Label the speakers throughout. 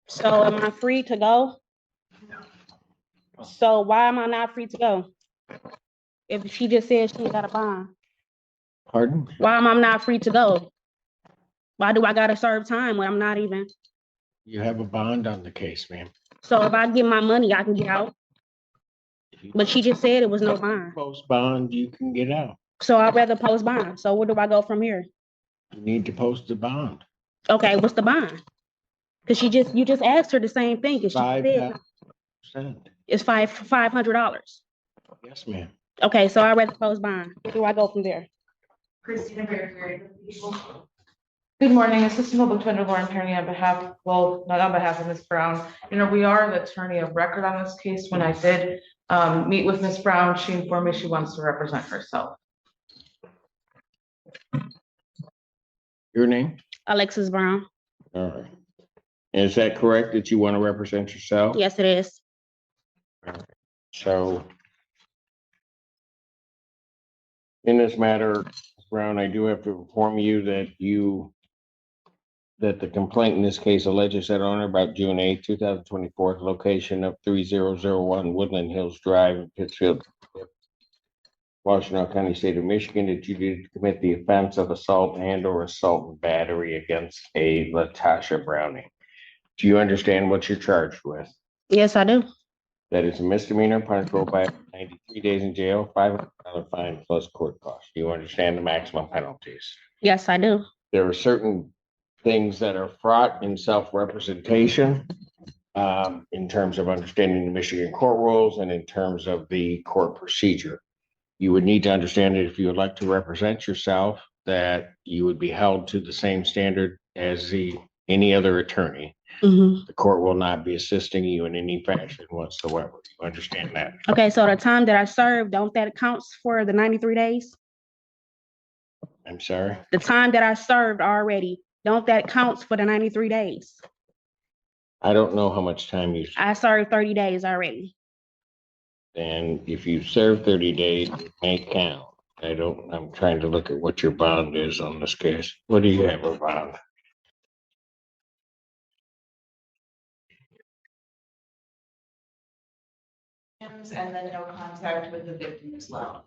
Speaker 1: So am I free to go? So why am I not free to go? If she just said she got a bond,
Speaker 2: Pardon?
Speaker 1: why am I not free to go? Why do I gotta serve time when I'm not even?
Speaker 2: You have a bond on the case, ma'am.
Speaker 1: So if I get my money, I can get out. But she just said it was no bond.
Speaker 2: Post bond, you can get out.
Speaker 1: So I'd rather post bond. So where do I go from here?
Speaker 2: You need to post the bond.
Speaker 1: Okay, what's the bond? Cause you just asked her the same thing. Cause she said
Speaker 2: 5%.
Speaker 1: it's $500.
Speaker 2: Yes, ma'am.
Speaker 1: Okay, so I'd rather post bond. Where do I go from there?
Speaker 3: Christina Berry. Good morning, Assistant Public Defender Lauren Perry on behalf, well, not on behalf of Ms. Brown. We are the attorney of record on this case. When I did meet with Ms. Brown, she informed me she wants to represent herself.
Speaker 2: Your name?
Speaker 1: Alexis Brown.
Speaker 2: All right. Is that correct that you want to represent yourself?
Speaker 1: Yes, it is.
Speaker 2: So in this matter, Ms. Brown, I do have to inform you that the complaint in this case alleges that on or about June 8, 2024, location of 3001 Woodland Hills Drive in Pittsfield, Washtenaw County, State of Michigan, that you did commit the offense of assault and or assault and battery against a Latasha Browning. Do you understand what you're charged with?
Speaker 1: Yes, I do.
Speaker 2: That is a misdemeanor punishable by 93 days in jail, $500 fine plus court costs. Do you understand the maximum penalties?
Speaker 1: Yes, I do.
Speaker 2: There are certain things that are fraught in self-representation in terms of understanding the Michigan court rules and in terms of the court procedure. You would need to understand that if you would like to represent yourself, that you would be held to the same standard as any other attorney.
Speaker 1: Mhm.
Speaker 2: The court will not be assisting you in any fashion whatsoever. You understand that?
Speaker 1: Okay, so the time that I served, don't that counts for the 93 days?
Speaker 2: I'm sorry.
Speaker 1: The time that I served already, don't that counts for the 93 days?
Speaker 2: I don't know how much time you,
Speaker 1: I served 30 days already.
Speaker 2: and if you serve 30 days, it may count. I'm trying to look at what your bond is on this case. What do you have a bond?
Speaker 3: And then no contact with the victim as well.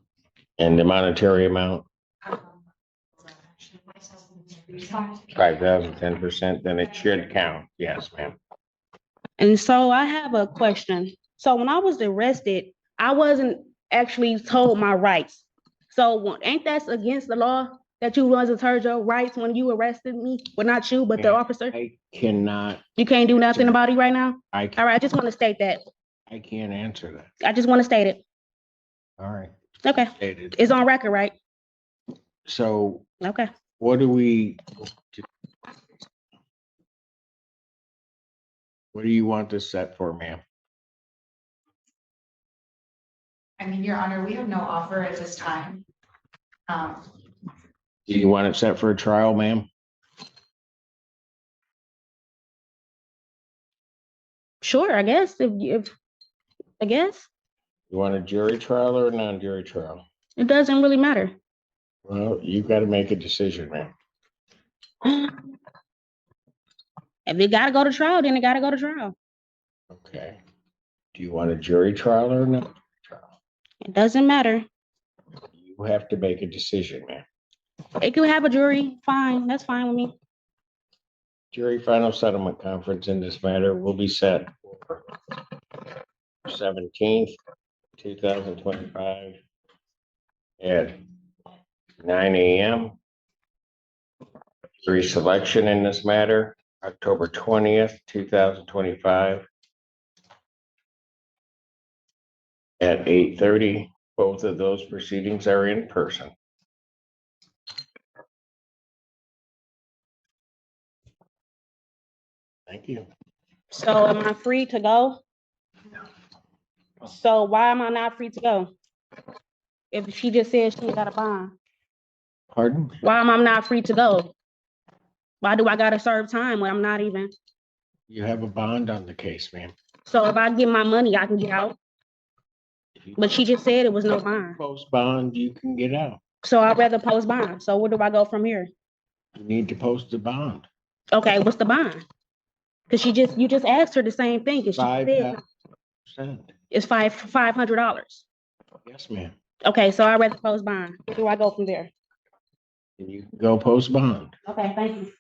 Speaker 2: And the monetary amount, 5,000, 10%, then it should count. Yes, ma'am.
Speaker 1: And so I have a question. So when I was arrested, I wasn't actually told my rights. So ain't that against the law that you wasn't told your rights when you arrested me? Well, not you, but the officer.
Speaker 2: I cannot,
Speaker 1: You can't do nothing about it right now?
Speaker 2: I
Speaker 1: All right, I just want to state that.
Speaker 2: can't answer that.
Speaker 1: I just want to state it.
Speaker 2: All right.
Speaker 1: Okay,
Speaker 2: Stated.
Speaker 1: it's on record, right?
Speaker 2: So
Speaker 1: Okay.
Speaker 2: what do you want this set for, ma'am?
Speaker 4: Your Honor, we have no offer at this time.
Speaker 2: Do you want it set for a trial, ma'am?
Speaker 1: Sure, I guess, if I guess.
Speaker 2: You want a jury trial or a non-jury trial?
Speaker 1: It doesn't really matter.
Speaker 2: Well, you've got to make a decision, ma'am.
Speaker 1: If it gotta go to trial, then it gotta go to trial.
Speaker 2: Okay. Do you want a jury trial or not?
Speaker 1: It doesn't matter.
Speaker 2: You have to make a decision, ma'am.
Speaker 1: It could have a jury, fine, that's fine with me.
Speaker 2: Jury final settlement conference in this matter will be set for 17th, 2025 at 9 a.m. Jury selection in this matter, October 20th, 2025 at 8:30. Both of those proceedings are in person. Thank you.
Speaker 1: So am I free to go? So why am I not free to go? If she just said she got a bond,
Speaker 2: Pardon?
Speaker 1: why am I not free to go? Why do I gotta serve time when I'm not even?
Speaker 2: You have a bond on the case, ma'am.
Speaker 1: So if I get my money, I can get out. But she just said it was no bond.
Speaker 2: Post bond, you can get out.
Speaker 1: So I'd rather post bond. So where do I go from here?
Speaker 2: You need to post the bond.
Speaker 1: Okay, what's the bond? Cause you just asked her the same thing, cause she said
Speaker 2: 5%.
Speaker 1: it's $500.
Speaker 2: Yes, ma'am.
Speaker 1: Okay, so I'd rather post bond. Where do I go from there?
Speaker 2: And you can go post bond.
Speaker 1: Okay, thank you.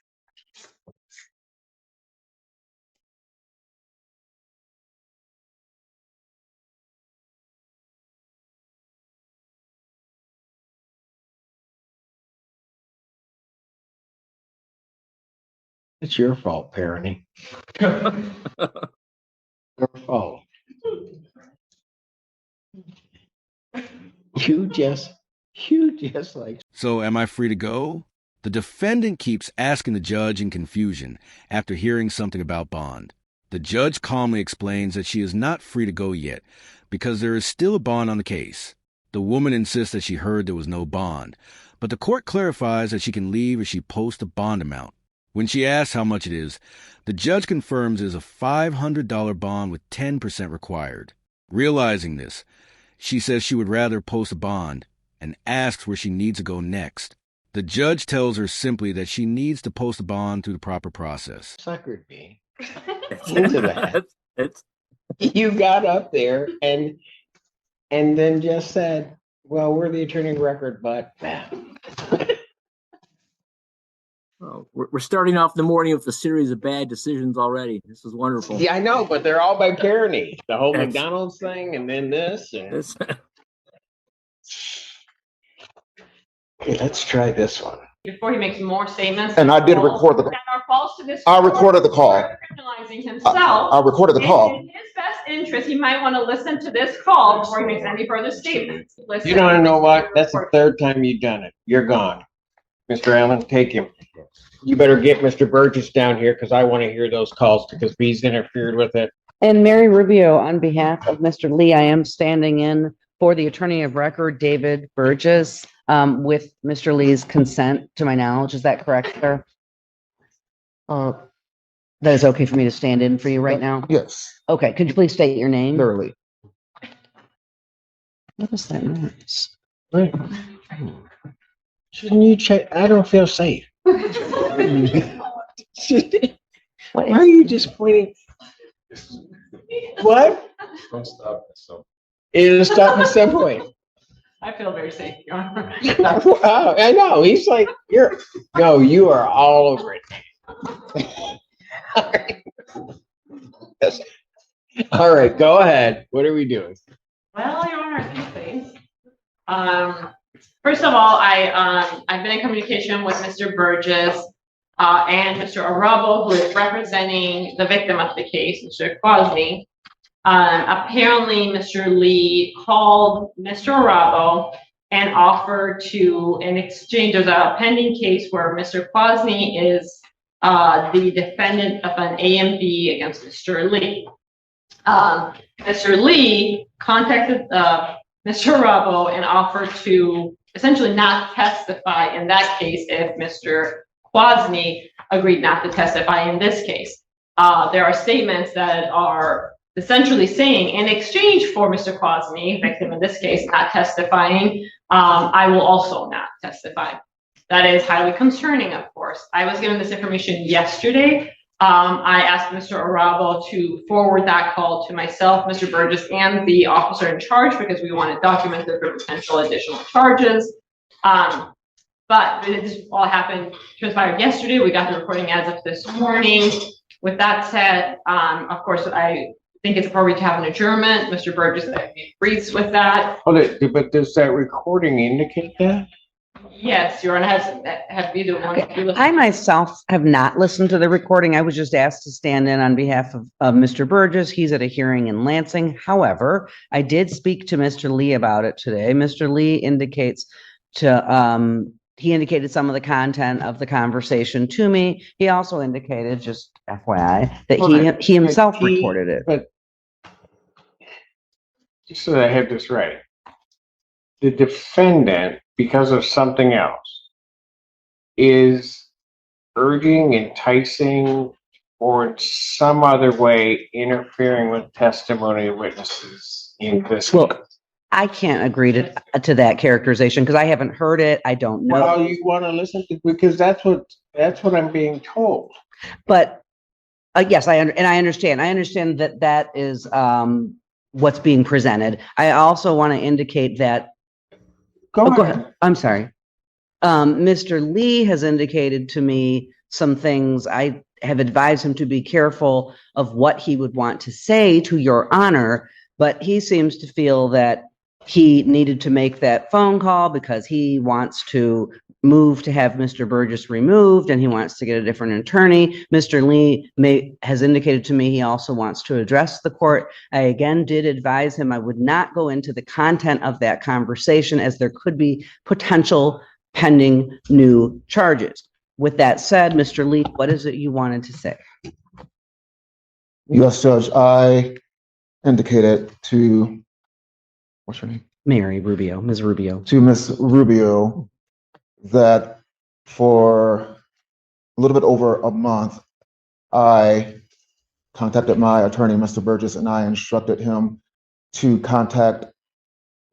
Speaker 2: It's your fault, parenting. Your fault. You just like.
Speaker 5: So am I free to go? The defendant keeps asking the judge in confusion after hearing something about bond. The judge calmly explains that she is not free to go yet because there is still a bond on the case. The woman insists that she heard there was no bond, but the court clarifies that she can leave if she posts a bond amount. When she asks how much it is, the judge confirms there's a $500 bond with 10% required. Realizing this, she says she would rather post a bond and asks where she needs to go next. The judge tells her simply that she needs to post a bond through the proper process.
Speaker 2: Suckered me into that. You got up there and then just said, well, we're the attorney of record, but
Speaker 6: Oh, we're starting off the morning with a series of bad decisions already. This is wonderful.
Speaker 2: yeah, I know, but they're all by parody. The whole
Speaker 6: That's-
Speaker 2: McDonald's thing and then this. And...
Speaker 6: This-
Speaker 2: Okay, let's try this one.
Speaker 7: Before he makes more statements.
Speaker 8: And I did record the-
Speaker 7: That are false to this.
Speaker 8: I recorded the call.
Speaker 7: Criminalizing himself.
Speaker 8: I recorded the call.
Speaker 7: In his best interest, he might want to listen to this call before he makes any further statements. Listen.
Speaker 2: You don't know what? That's the third time you've done it. You're gone. Mr. Allen, take him. You better get Mr. Burgess down here because I want to hear those calls because he's interfered with it.
Speaker 9: And Mary Rubio, on behalf of Mr. Lee, I am standing in for the attorney of record, David Burgess, with Mr. Lee's consent, to my knowledge. Is that correct, sir? That is okay for me to stand in for you right now?
Speaker 8: Yes,
Speaker 9: Okay, could you please state your name?
Speaker 8: literally.
Speaker 9: What is that noise?
Speaker 2: Wait. Shouldn't you check? I don't feel safe. Why
Speaker 9: What
Speaker 2: are
Speaker 9: is,
Speaker 2: you just pointing? What?
Speaker 8: Don't stop. So.
Speaker 2: It'll stop at some point.
Speaker 7: I feel very safe, Your Honor.
Speaker 2: Oh, I know. He's like, you are all over it. Yes. All right, go ahead. What are we doing?
Speaker 7: Well, Your Honor, a few things. First of all, I've been in communication with Mr. Burgess and Mr. Arabo, who is representing the victim of the case, Mr. Quasny. Apparently, Mr. Lee called Mr. Arabo and offered to, in exchange, there's a pending case where Mr. Quasny is the defendant of an AMV against Mr. Lee. Mr. Lee contacted Mr. Arabo and offered to essentially not testify in that case if Mr. Quasny agreed not to testify in this case. There are statements that are essentially saying, in exchange for Mr. Quasny, victim in this case, not testifying, I will also not testify. That is highly concerning, of course. I was given this information yesterday. I asked Mr. Arabo to forward that call to myself, Mr. Burgess, and the officer in charge because we want it documented for potential additional charges. But this all transpired yesterday. We got the recording as of this morning. With that said, of course, I think it's appropriate to have an adjournment. Mr. Burgess agrees with that.
Speaker 2: But does that recording indicate that?
Speaker 7: Yes, Your Honor, have either one of you
Speaker 9: I myself have not listened to the recording. I was just asked to stand in on behalf of Mr. Burgess. He's at a hearing in Lansing. However, I did speak to Mr. Lee about it today. Mr. Lee indicated some of the content of the conversation to me. He also indicated, just FYI, that he himself recorded it.
Speaker 2: But just so that I have this right, the defendant, because of something else, is urging, enticing, or in some other way interfering with testimony of witnesses in this
Speaker 9: Well,
Speaker 2: case.
Speaker 9: I can't agree to that characterization because I haven't heard it. I don't know.
Speaker 2: Well, you want to listen to, because that's what I'm being told.
Speaker 9: But Yes, I understand. I understand that that is what's being presented. I also want to indicate that.
Speaker 8: Go
Speaker 9: Go
Speaker 8: ahead.
Speaker 9: ahead. I'm sorry. Mr. Lee has indicated to me some things. I have advised him to be careful of what he would want to say to Your Honor, but he seems to feel that he needed to make that phone call because he wants to move to have Mr. Burgess removed and he wants to get a different attorney. Mr. Lee has indicated to me he also wants to address the court. I again did advise him I would not go into the content of that conversation as there could be potential pending new charges. With that said, Mr. Lee, what is it you wanted to say?
Speaker 8: Yes, Judge, I indicated to, what's your name?
Speaker 9: Mary Rubio, Ms. Rubio.
Speaker 8: To Ms. Rubio that for a little bit over a month, I contacted my attorney, Mr. Burgess, and I instructed him to contact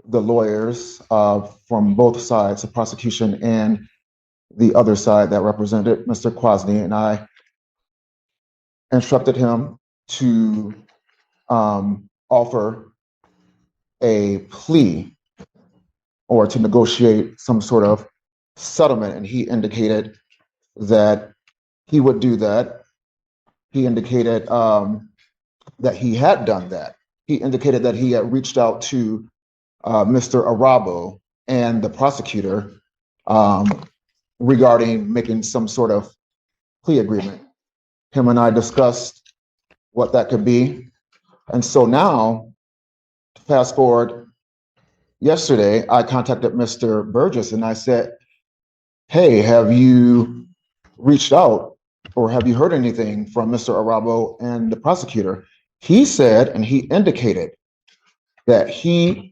Speaker 8: the lawyers from both sides, the prosecution and the other side that represented Mr. Kwasny, and I instructed him to offer a plea or to negotiate some sort of settlement, and he indicated that he would do that. He indicated that he had done that. He indicated that he had reached out to Mr. Arabo and the prosecutor regarding making some sort of plea agreement. Him and I discussed what that could be. And so now, fast forward, yesterday, I contacted Mr. Burgess and I said, hey, have you reached out or have you heard anything from Mr. Arabo and the prosecutor? He said, and he indicated that he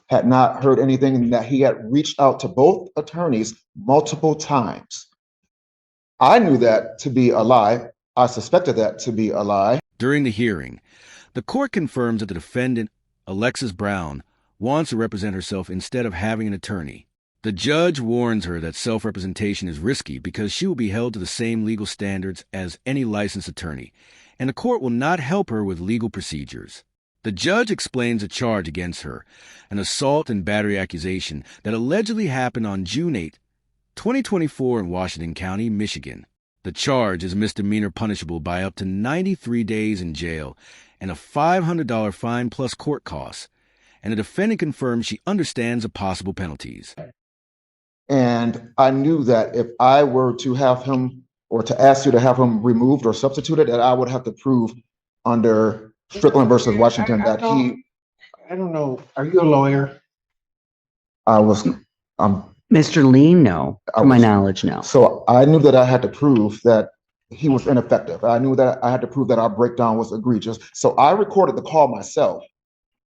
Speaker 8: had not heard anything and that he had reached out to both attorneys multiple times. I knew that to be a lie. I suspected that to be a lie.
Speaker 5: During the hearing, the court confirms that the defendant, Alexis Brown, wants to represent herself instead of having an attorney. The judge warns her that self-representation is risky because she will be held to the same legal standards as any licensed attorney, and the court will not help her with legal procedures. The judge explains a charge against her, an assault and battery accusation that allegedly happened on June 8, 2024 in Washington County, Michigan. The charge is misdemeanor punishable by up to 93 days in jail and a $500 fine plus court costs, and the defendant confirms she understands the possible penalties.
Speaker 8: And I knew that if I were to have him or to ask you to have him removed or substituted, that I would have to prove under Strickland versus Washington that he.
Speaker 2: I don't know. Are you a lawyer?
Speaker 8: I was.
Speaker 9: Mr. Lee, no. To my knowledge, no.
Speaker 8: So I knew that I had to prove that he was ineffective. I knew that I had to prove that our breakdown was egregious. So I recorded the call myself,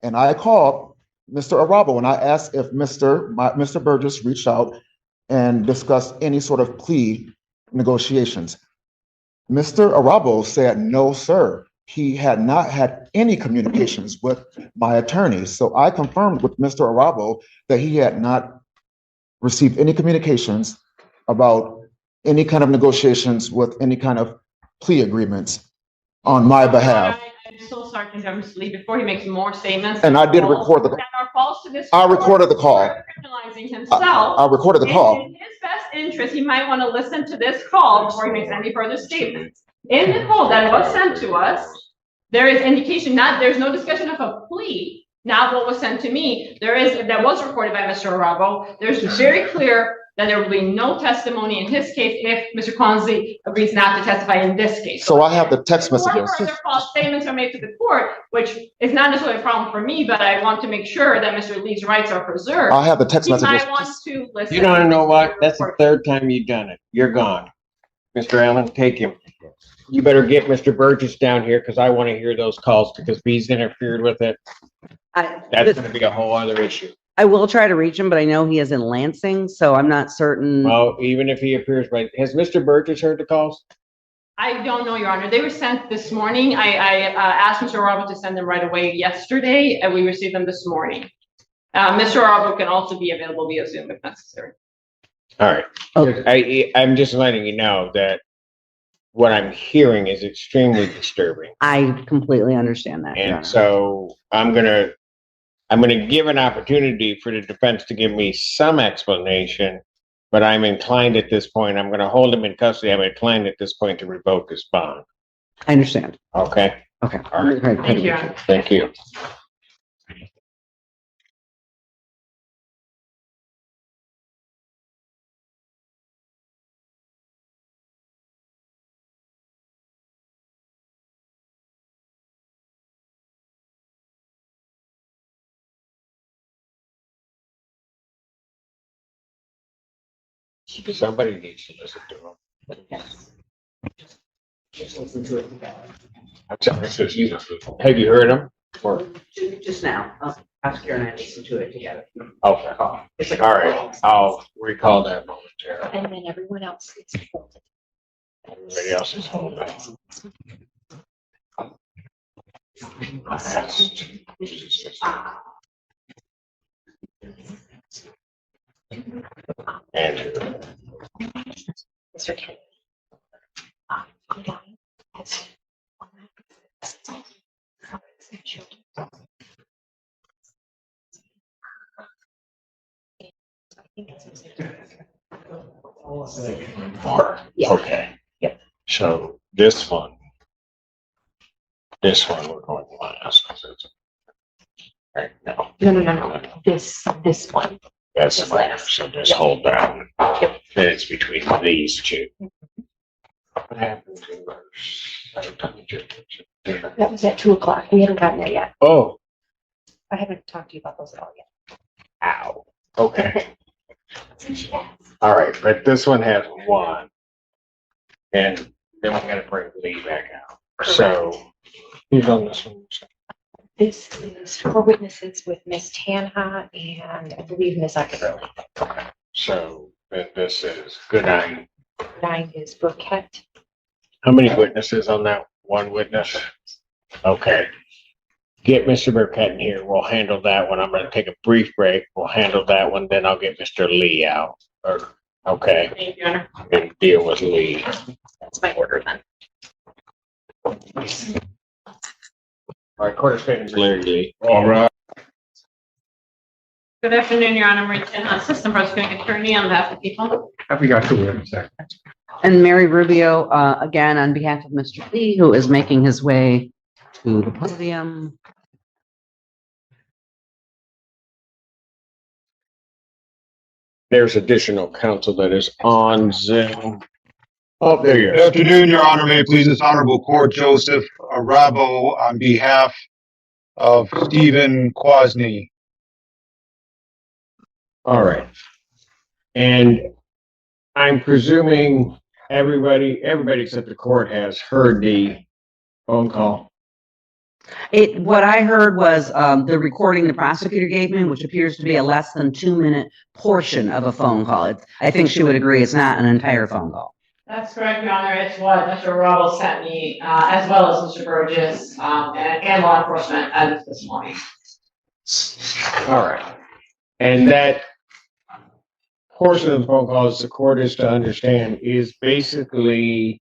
Speaker 8: and I called Mr. Arabo and I asked if Mr. Burgess reached out and discussed any sort of plea negotiations. Mr. Arabo said, no, sir. He had not had any communications with my attorney. So I confirmed with Mr. Arabo that he had not received any communications about any kind of negotiations with any kind of plea agreements on my behalf.
Speaker 7: I'm so sorry to interrupt Mr. Lee before he makes more statements.
Speaker 8: And I did record the call.
Speaker 7: That are false to this.
Speaker 8: I recorded the call.
Speaker 7: Criminalizing himself.
Speaker 8: I recorded the call.
Speaker 7: In his best interest, he might want to listen to this call before he makes any further statements. In the call that was sent to us, there is indication there's no discussion of a plea. Not what was sent to me. That was recorded by Mr. Arabo. There's very clear that there will be no testimony in his case if Mr. Kwasny agrees not to testify in this case.
Speaker 8: So I have the text messages.
Speaker 7: Further false statements are made to the court, which is not necessarily a problem for me, but I want to make sure that Mr. Lee's rights are preserved.
Speaker 8: I have the text
Speaker 7: He
Speaker 8: messages.
Speaker 7: might want to listen.
Speaker 2: You don't know what? That's the third time you've done it. You're gone. Mr. Allen, take him. You better get Mr. Burgess down here because I want to hear those calls because if he's interfered with it, that's going to be a whole other issue.
Speaker 9: I will try to reach him, but I know he is in Lansing, so I'm not certain.
Speaker 2: Well, even if he appears, right? Has Mr. Burgess heard the calls?
Speaker 7: I don't know, Your Honor. They were sent this morning. I asked Mr. Arabo to send them right away yesterday, and we received them this morning. Mr. Arabo can also be available via Zoom if necessary.
Speaker 2: All right.
Speaker 9: Okay.
Speaker 2: I'm just letting you know that what I'm hearing is extremely disturbing.
Speaker 9: I completely understand that, Your
Speaker 2: And
Speaker 9: Honor.
Speaker 2: so I'm gonna give an opportunity for the defense to give me some explanation, but I'm inclined at this point, I'm gonna hold him in custody. I'm inclined at this point to revoke his bond.
Speaker 9: I understand.
Speaker 2: Okay?
Speaker 9: Okay.
Speaker 2: All right.
Speaker 7: Thank you, Your Honor.
Speaker 2: Thank you. Somebody needs to listen to him. I'm sorry, have you heard him? Or,
Speaker 9: Just now, Oscar and I listened to it together.
Speaker 2: okay,
Speaker 9: It's like,
Speaker 2: all right, I'll recall that momentarily.
Speaker 4: And then everyone else gets voted.
Speaker 2: Everybody else is holding back. Andrew.
Speaker 4: Mr. Kennedy.
Speaker 2: Four.
Speaker 4: Yeah.
Speaker 2: Okay.
Speaker 4: Yep.
Speaker 2: So this one we're going last. Right, no.
Speaker 4: No. This one.
Speaker 2: That's
Speaker 4: This
Speaker 2: fine.
Speaker 4: last.
Speaker 2: So just hold down.
Speaker 4: Yep.
Speaker 2: Then it's between these two. What happens in verse?
Speaker 4: That was at 2:00. We haven't gotten there yet.
Speaker 2: Oh,
Speaker 4: I haven't talked to you about those at all yet.
Speaker 2: ow. Okay. All right, but this one has one. And then we gotta bring Lee back out. So who's on this one?
Speaker 4: This is 4 witnesses with Miss Tanha and I believe Miss Ackerley.
Speaker 2: So then this is good night.
Speaker 4: 9 is Burkett.
Speaker 2: How many witnesses on that? One witness? Okay. Get Mr. Burkett in here. We'll handle that one. I'm gonna take a brief break. We'll handle that one, then I'll get Mr. Lee out. Okay,
Speaker 7: Thank you, Your Honor.
Speaker 2: and deal with Lee.
Speaker 4: That's my order then.
Speaker 2: All right, court is standing Larry Lee. All right.
Speaker 7: Good afternoon, Your Honor. Marie Tenha, Assistant Prosecuting Attorney on behalf of the people.
Speaker 10: I forgot to wait a second.
Speaker 9: And Mary Rubio, again, on behalf of Mr. Lee, who is making his way to the podium.
Speaker 2: There's additional counsel that is on Zoom. Oh, there you
Speaker 10: Good
Speaker 2: go.
Speaker 10: afternoon, Your Honor. May it please this honorable court, Joseph Arabo on behalf of Stephen Quasny.
Speaker 2: All right. And I'm presuming everybody except the court has heard the phone call.
Speaker 9: What I heard was the recording the prosecutor gave me, which appears to be a less than 2-minute portion of a phone call. I think she would agree it's not an entire phone call.
Speaker 7: That's correct, Your Honor. It's what Mr. Rubble sent me, as well as Mr. Burgess, and law enforcement as of this morning.
Speaker 2: All right. And that portion of the phone call, as the court is to understand, is basically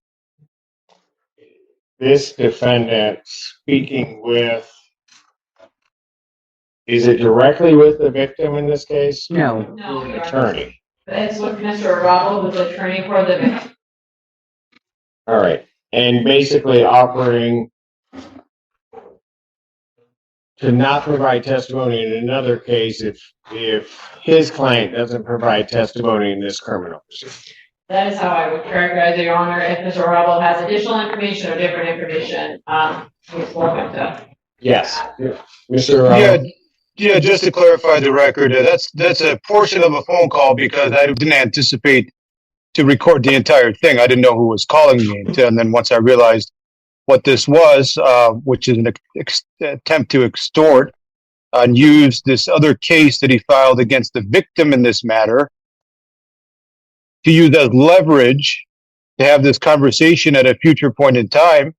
Speaker 2: this defendant speaking with, is it directly with the victim in this case?
Speaker 9: No.
Speaker 7: No,
Speaker 2: An
Speaker 7: Your Honor.
Speaker 2: attorney.
Speaker 7: It's with Mr. Rubble, who's the attorney for the victim.
Speaker 2: All right. And basically offering to not provide testimony in another case if his client doesn't provide testimony in this criminal proceeding.
Speaker 7: That is how I would characterize it, Your Honor. If Mr. Rubble has additional information or different information, he's welcome to.
Speaker 2: Yes. Mr.
Speaker 10: Yeah, just to clarify the record, that's a portion of a phone call because I didn't anticipate to record the entire thing. I didn't know who was calling me. And then once I realized what this was, which is an attempt to extort and use this other case that he filed against the victim in this matter to use as leverage to have this conversation at a future point in time,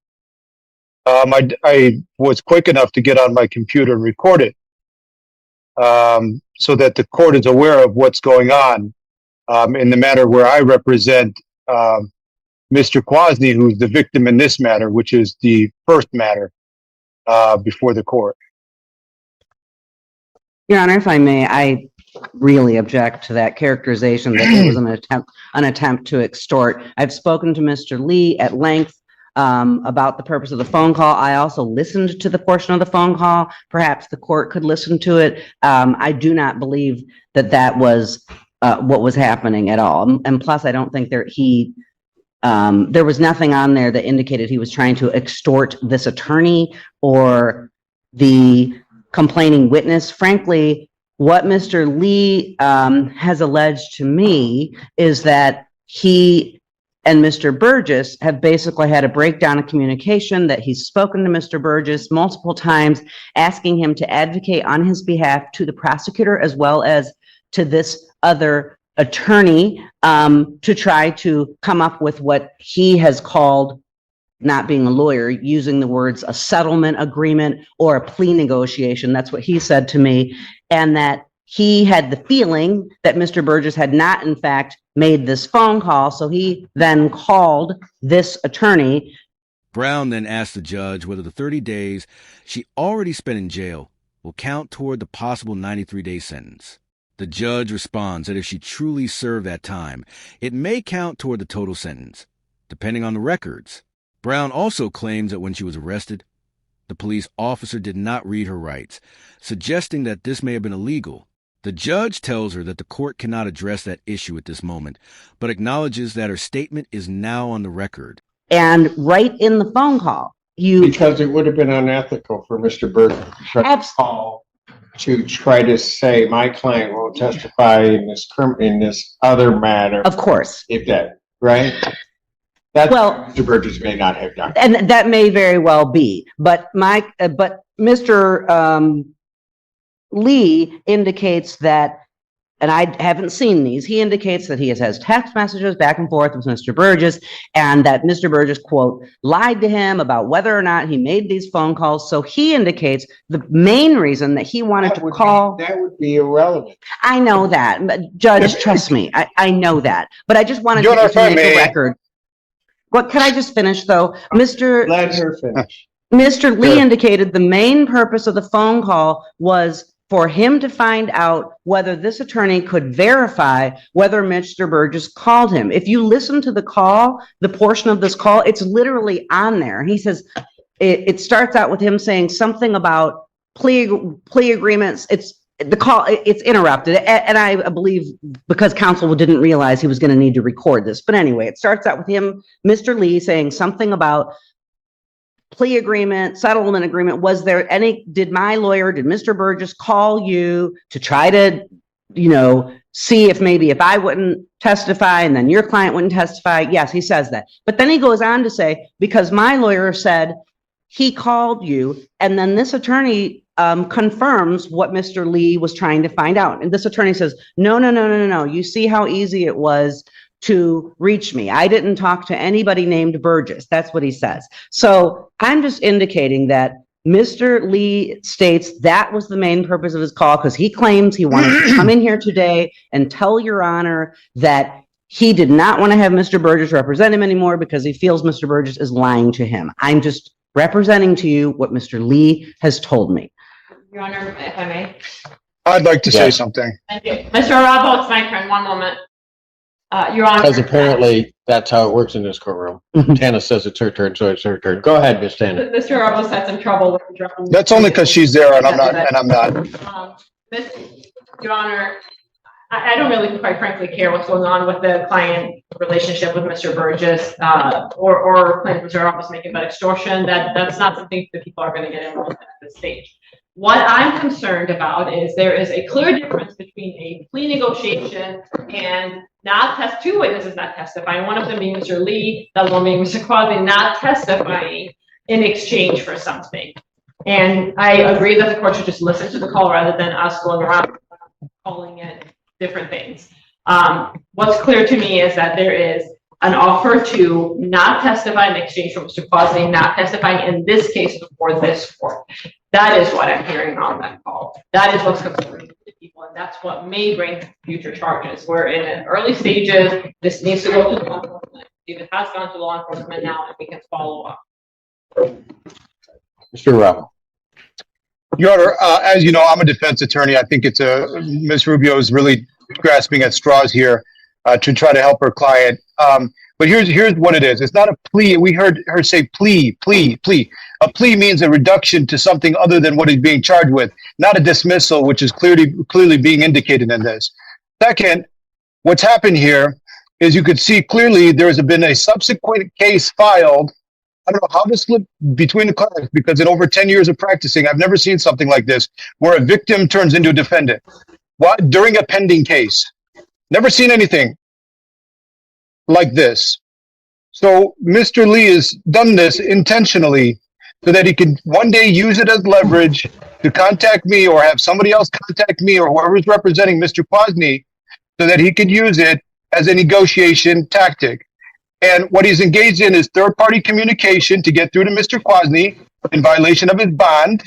Speaker 10: I was quick enough to get on my computer and record it so that the court is aware of what's going on in the matter where I represent Mr. Quasny, who's the victim in this matter, which is the first matter before the court.
Speaker 9: Your Honor, if I may, I really object to that characterization that it was an attempt to extort. I've spoken to Mr. Lee at length about the purpose of the phone call. I also listened to the portion of the phone call. Perhaps the court could listen to it. I do not believe that that was what was happening at all. And plus, I don't think there was nothing on there that indicated he was trying to extort this attorney or the complaining witness. Frankly, what Mr. Lee has alleged to me is that he and Mr. Burgess have basically had a breakdown of communication, that he's spoken to Mr. Burgess multiple times, asking him to advocate on his behalf to the prosecutor as well as to this other attorney to try to come up with what he has called, not being a lawyer, using the words a settlement agreement or a plea negotiation. That's what he said to me. And that he had the feeling that Mr. Burgess had not, in fact, made this phone call. So he then called this attorney.
Speaker 5: Brown then asked the judge whether the 30 days she already spent in jail will count toward the possible 93-day sentence. The judge responds that if she truly served that time, it may count toward the total sentence, depending on the records. Brown also claims that when she was arrested, the police officer did not read her rights, suggesting that this may have been illegal. The judge tells her that the court cannot address that issue at this moment, but acknowledges that her statement is now on the record.
Speaker 9: And right in the phone call,
Speaker 2: because it would have been unethical for Mr. Burgess to try to say my client won't testify in this other matter.
Speaker 9: Of course.
Speaker 2: If that, right? That's
Speaker 9: well,
Speaker 2: Mr. Burgess may not have done.
Speaker 9: And that may very well be. But Mr. Lee indicates that, and I haven't seen these, he indicates that he has text messages back and forth with Mr. Burgess, and that Mr. Burgess, quote, lied to him about whether or not he made these phone calls. So he indicates the main reason that he wanted to call.
Speaker 2: That would be irrelevant.
Speaker 9: I know that, but Judge, trust me, I know that. But I just wanted to make the record. What, can I just finish though?
Speaker 2: Let her finish.
Speaker 9: Mr. Lee indicated the main purpose of the phone call was for him to find out whether this attorney could verify whether Mr. Burgess called him. If you listen to the call, the portion of this call, it's literally on there. He says, it starts out with him saying something about plea agreements. The call, it's interrupted. And I believe because counsel didn't realize he was going to need to record this. But anyway, it starts out with him, Mr. Lee, saying something about plea agreement, settlement agreement. Did Mr. Burgess call you to try to, see if I wouldn't testify and then your client wouldn't testify? Yes, he says that. But then he goes on to say, because my lawyer said he called you, and then this attorney confirms what Mr. Lee was trying to find out. And this attorney says, no. You see how easy it was to reach me. I didn't talk to anybody named Burgess. That's what he says. So I'm just indicating that Mr. Lee states that was the main purpose of his call, because he claims he wanted to come in here today and tell Your Honor that he did not want to have Mr. Burgess represent him anymore because he feels Mr. Burgess is lying to him. I'm just representing to you what Mr. Lee has told me.
Speaker 7: Your Honor, if I may.
Speaker 10: I'd like to say something.
Speaker 7: Thank you. Mr. Arabo, it's my turn. One moment. Your Honor.
Speaker 2: Because apparently that's how it works in this courtroom. Tana says it's her turn, so it's her turn. Go ahead, Miss Tana.
Speaker 7: Mr. Arabo had some trouble with the drum.
Speaker 10: That's only because she's there and I'm not.
Speaker 7: Your Honor, I don't really, quite frankly, care what's going on with the client relationship with Mr. Burgess, or claims Mr. Arabo is making about extortion. That's not something that people are going to get involved in at this stage. What I'm concerned about is there is a clear difference between a plea negotiation and two witnesses not testifying, one of them being Mr. Lee, the other one being Mr. Quasi, not testifying in exchange for something. And I agree that the court should just listen to the call rather than us going around calling it different things. What's clear to me is that there is an offer to not testify in exchange for Mr. Quasi not testifying in this case before this court. That is what I'm hearing on that call. That is what's concerning to people, and that's what may bring future charges. We're in an early stages. This needs to go to the if it has gone to law enforcement now, and we can follow up.
Speaker 2: Mr. Rao.
Speaker 10: Your Honor, as you know, I'm a defense attorney. I think Ms. Rubio is really grasping at straws here to try to help her client. But here's what it is. It's not a plea. We heard her say plea. A plea means a reduction to something other than what is being charged with, not a dismissal, which is clearly being indicated in this. Second, what's happened here is you could see clearly there has been a subsequent case filed. I don't know how to slip between the cards because in over 10 years of practicing, I've never seen something like this where a victim turns into a defendant. What? During a pending case. Never seen anything like this. So Mr. Lee has done this intentionally so that he can one day use it as leverage to contact me or have somebody else contact me or whoever is representing Mr. Kwasny so that he could use it as a negotiation tactic. And what he's engaged in is third-party communication to get through to Mr. Kwasny in violation of his bond.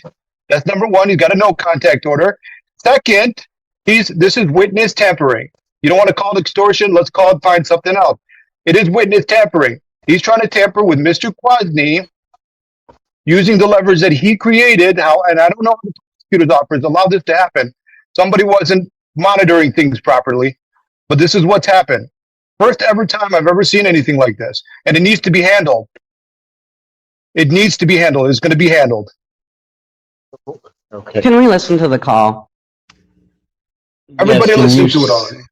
Speaker 10: That's number one. He's got a no contact order. Second, this is witness tampering. You don't want to call it extortion. Let's find something else. It is witness tampering. He's trying to tamper with Mr. Kwasny using the leverage that he created. And I don't know how the prosecutor's office allowed this to happen. Somebody wasn't monitoring things properly, but this is what's happened. First ever time I've ever seen anything like this. And it needs to be handled. It needs to be handled. It's going to be handled.
Speaker 2: Okay.
Speaker 9: Can we listen to the call?
Speaker 10: Everybody
Speaker 2: Yes,
Speaker 10: listen to it already.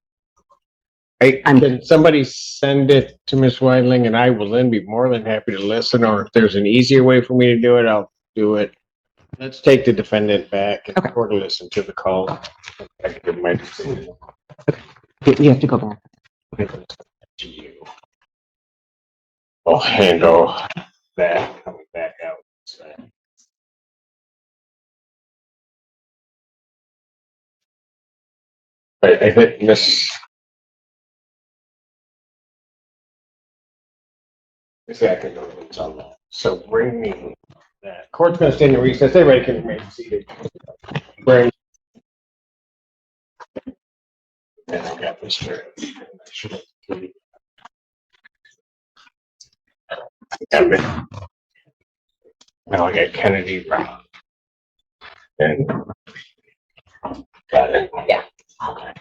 Speaker 2: Can somebody send it to Ms. Weidling and I will then be more than happy to listen, or if there's an easier way for me to do it, I'll do it. Let's take the defendant back and sort of listen to the call. I can give my decision.
Speaker 9: You have to go back.
Speaker 2: To you. I'll handle that coming back out. I think Miss Atkins on that. So bring me that. Court's going to stand in recess. Everybody can remain seated. Bring. And I got this here. Now I got Kennedy Brown. And got it. Yeah. Okay.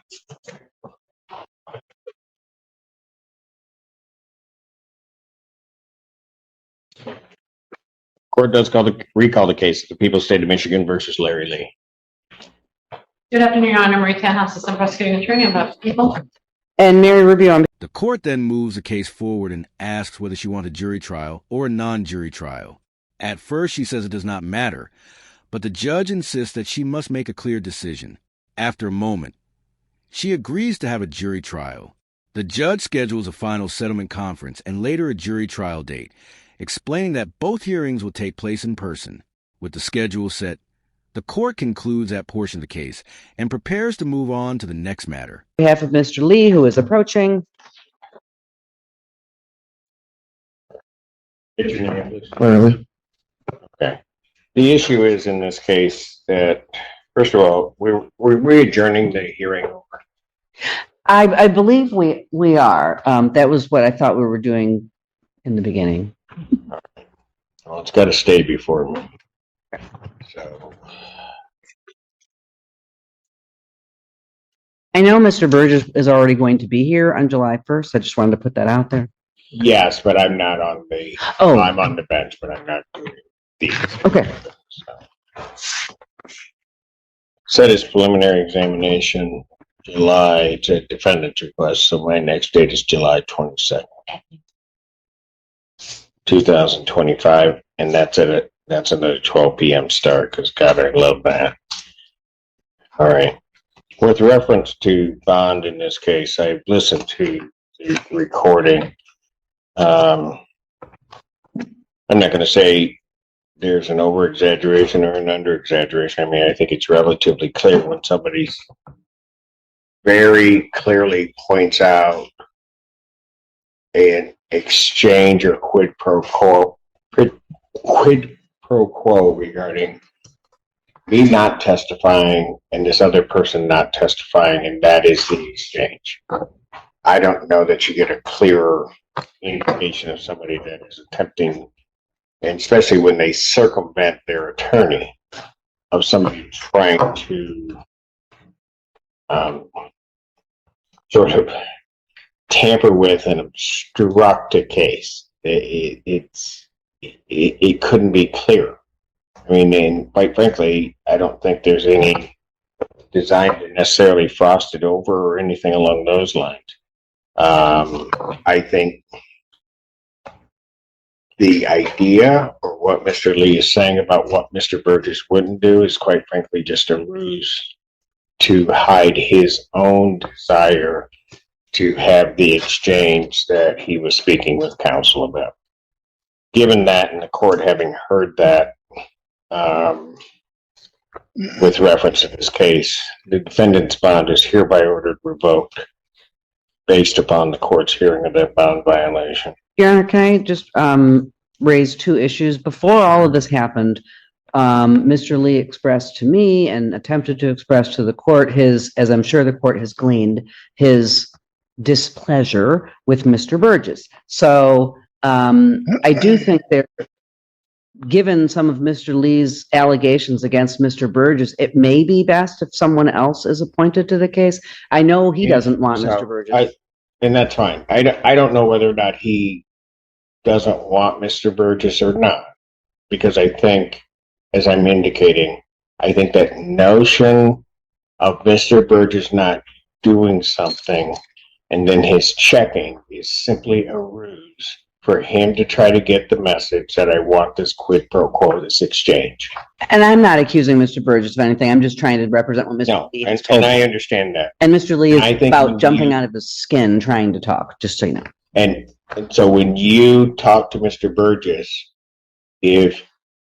Speaker 2: Court does recall the case of the People's State of Michigan versus Larry Lee.
Speaker 7: Good afternoon, Your Honor. Marie Tanhouse, Assistant Prosecuting Attorney on behalf of the people.
Speaker 9: And Mary Rubio.
Speaker 5: The court then moves the case forward and asks whether she wants a jury trial or a non-jury trial. At first, she says it does not matter, but the judge insists that she must make a clear decision. After a moment, she agrees to have a jury trial. The judge schedules a final settlement conference and later a jury trial date, explaining that both hearings will take place in person. With the schedule set, the court concludes that portion of the case and prepares to move on to the next matter.
Speaker 9: On behalf of Mr. Lee, who is approaching.
Speaker 2: Get your name, please. Clearly. Okay. The issue is in this case that, first of all, we're adjourning the hearing over.
Speaker 9: I believe we are. That was what I thought we were doing in the beginning.
Speaker 2: Well, it's got to stay before me. So.
Speaker 9: I know Mr. Burgess is already going to be here on July 1st. I just wanted to put that out there.
Speaker 2: Yes, but I'm not on the.
Speaker 9: Oh.
Speaker 2: I'm on the bench, but I'm not doing these.
Speaker 9: Okay.
Speaker 2: So. Set his preliminary examination July to defendant's request. So my next date is July 22nd, 2025, and that's another 12 p.m. start because God, I love that. All right. With reference to bond in this case, I've listened to the recording. I'm not going to say there's an over exaggeration or an under exaggeration. I mean, I think it's relatively clear when somebody's very clearly points out an exchange or quid pro quo regarding me not testifying and this other person not testifying, and that is the exchange. I don't know that you get a clearer indication of somebody that is attempting, and especially when they circumvent their attorney, of somebody trying to sort of tamper with and obstruct a case. It couldn't be clearer. I mean, and quite frankly, I don't think there's any design to necessarily frost it over or anything along those lines. I think the idea or what Mr. Lee is saying about what Mr. Burgess wouldn't do is quite frankly just a ruse to hide his own desire to have the exchange that he was speaking with counsel about. Given that, and the court having heard that, with reference to this case, the defendant's bond is hereby ordered revoked based upon the court's hearing of that bond violation.
Speaker 9: Your Honor, can I just raise two issues? Before all of this happened, Mr. Lee expressed to me and attempted to express to the court his, as I'm sure the court has gleaned, his displeasure with Mr. Burgess. So I do think there, given some of Mr. Lee's allegations against Mr. Burgess, it may be best if someone else is appointed to the case. I know he doesn't want Mr. Burgess.
Speaker 2: And that's fine. I don't know whether or not he doesn't want Mr. Burgess or not, because I think, as I'm indicating, I think that notion of Mr. Burgess not doing something and then his checking is simply a ruse for him to try to get the message that I want this quid pro quo, this exchange.
Speaker 9: And I'm not accusing Mr. Burgess of anything. I'm just trying to represent what Mr. Lee has told
Speaker 2: and I
Speaker 9: me.
Speaker 2: understand that.
Speaker 9: And Mr. Lee
Speaker 2: I
Speaker 9: is
Speaker 2: think
Speaker 9: about jumping out of his skin trying to talk, just so you know.
Speaker 2: And so when you talk to Mr. Burgess, if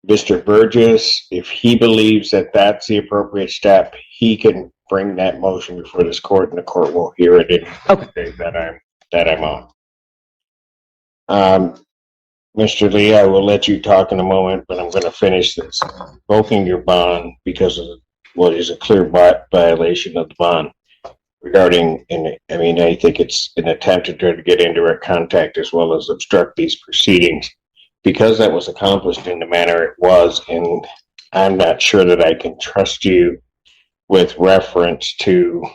Speaker 2: Mr. Burgess, if he believes that that's the appropriate step, he can bring that motion before this court, and the court will hear it in the day that I'm on. Mr. Lee, I will let you talk in a moment, but I'm going to finish this. Revoking your bond because of what is a clear violation of the bond regarding, and I mean, I think it's an attempt to try to get indirect contact as well as obstruct these proceedings. Because that was accomplished in the manner it was, and I'm not sure that I can trust you with reference to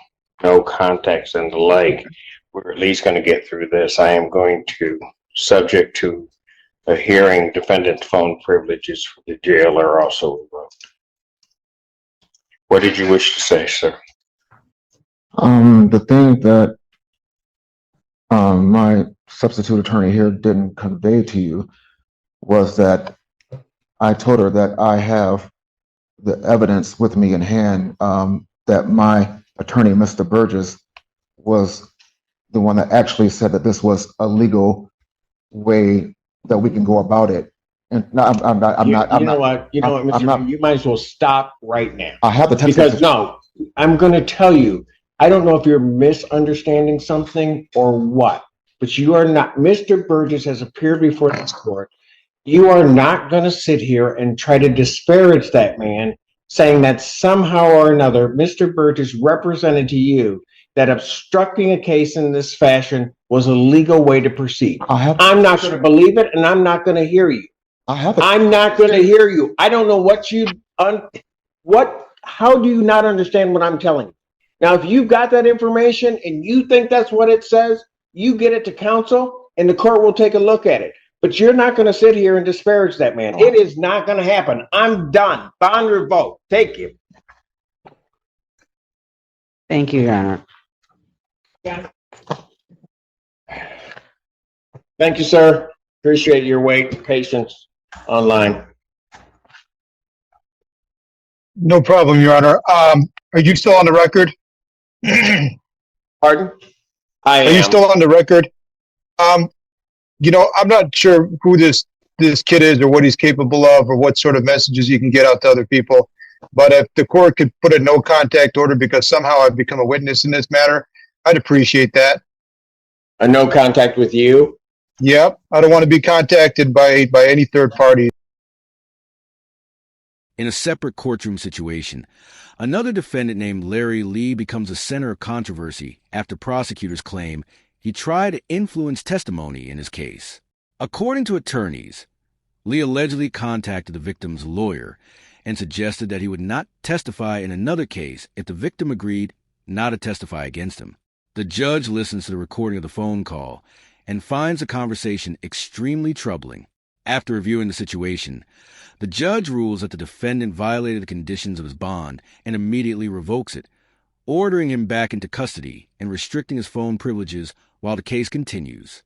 Speaker 2: no context and the like, we're at least going to get through this. I am going to, subject to a hearing, defendant phone privileges for the jail are also revoked. What did you wish to say, sir?
Speaker 8: The thing that my substitute attorney here didn't convey to you was that I told her that I have the evidence with me in hand, that my attorney, Mr. Burgess, was the one that actually said that this was a legal way that we can go about it. And no, I'm not.
Speaker 2: You might as well stop right now.
Speaker 8: I have the text.
Speaker 2: Because no, I'm going to tell you, I don't know if you're misunderstanding something or what, but you are not. Mr. Burgess has appeared before this court. You are not going to sit here and try to disparage that man, saying that somehow or another, Mr. Burgess represented to you that obstructing a case in this fashion was a legal way to proceed. I'm not going to believe it, and I'm not going to hear you. I'm not going to hear you. I don't know how do you not understand what I'm telling you? Now, if you've got that information and you think that's what it says, you get it to counsel and the court will take a look at it. But you're not going to sit here and disparage that man. It is not going to happen. I'm done. Bond revoked. Thank you.
Speaker 9: Thank you, Your Honor.
Speaker 2: Thank you, sir. Appreciate your wait and patience online.
Speaker 10: No problem, Your Honor. Are you still on the record?
Speaker 2: Pardon? I am.
Speaker 10: Are you still on the record? You know, I'm not sure who this kid is or what he's capable of or what sort of messages he can get out to other people. But if the court could put a no contact order because somehow I've become a witness in this matter, I'd appreciate that.
Speaker 2: A no contact with you?
Speaker 10: Yep. I don't want to be contacted by any third party.
Speaker 5: In a separate courtroom situation, another defendant named Larry Lee becomes a center of controversy after prosecutors claim He tried to influence testimony in his case. According to attorneys, Lee allegedly contacted the victim's lawyer and suggested that he would not testify in another case if the victim agreed not to testify against him. The judge listens to the recording of the phone call and finds the conversation extremely troubling. After reviewing the situation, the judge rules that the defendant violated the conditions of his bond and immediately revokes it, ordering him back into custody and restricting his phone privileges while the case continues.